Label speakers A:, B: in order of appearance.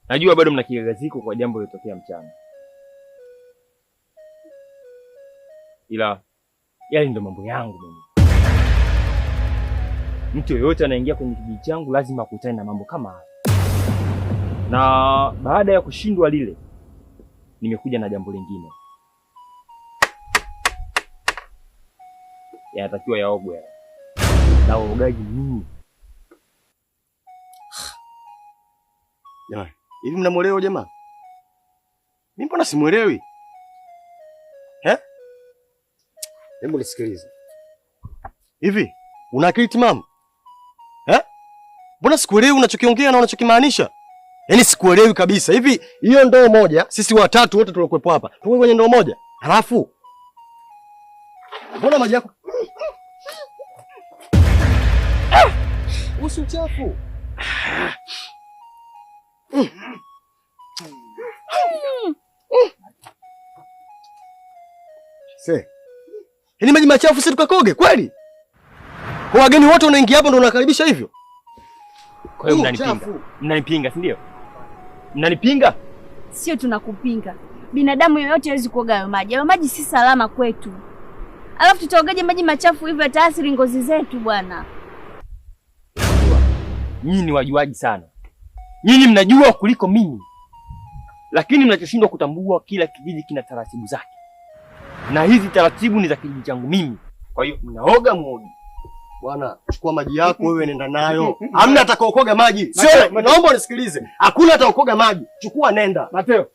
A: Najua bado mna kigagaziko kwa jambo lilotokea mchana, ila yale ndio mambo yangu mimi. Mtu yoyote anaingia kwenye kijiji changu lazima akutane na mambo kama haya, na baada ya kushindwa lile, nimekuja na jambo lingine. Yanatakiwa yaogwe na uogaji nyinyi.
B: Jamani, hivi mnamuelewa jamaa? Mimi mbona simuelewi? Hebu nisikilize. Hivi una akili timamu? Mbona sikuelewi unachokiongea na unachokimaanisha? Yaani sikuelewi kabisa. Hivi hiyo ndoo moja, sisi watatu wote tuliokuepo hapa, tuko kwenye ndoo moja. Halafu mbona maji yako? Usi uchafu. Yaani maji machafu sisi tukakoge kweli? Kwa wageni wote unaingia hapa ndo unakaribisha hivyo?
A: Kwa hiyo mnanipinga, si ndio? Mnanipinga?
C: Sio tunakupinga. Binadamu yoyote hawezi kuoga hayo maji. Hayo maji si salama kwetu. Alafu tutaogaje maji machafu hivyo yataathiri ngozi zetu bwana?
A: Nyinyi ni wajuaji sana. Nyinyi mnajua kuliko mimi. Lakini mnachoshindwa kutambua kila kijiji kina taratibu zake. Na hizi taratibu ni za kijiji changu mimi. Kwa hiyo mnaoga mmoja.
B: Bwana, chukua maji yako wewe nenda nayo. Hamna atakaokoga maji. Sio, naomba unisikilize. Hakuna atakaokoga maji. Chukua nenda.
D: Mateo.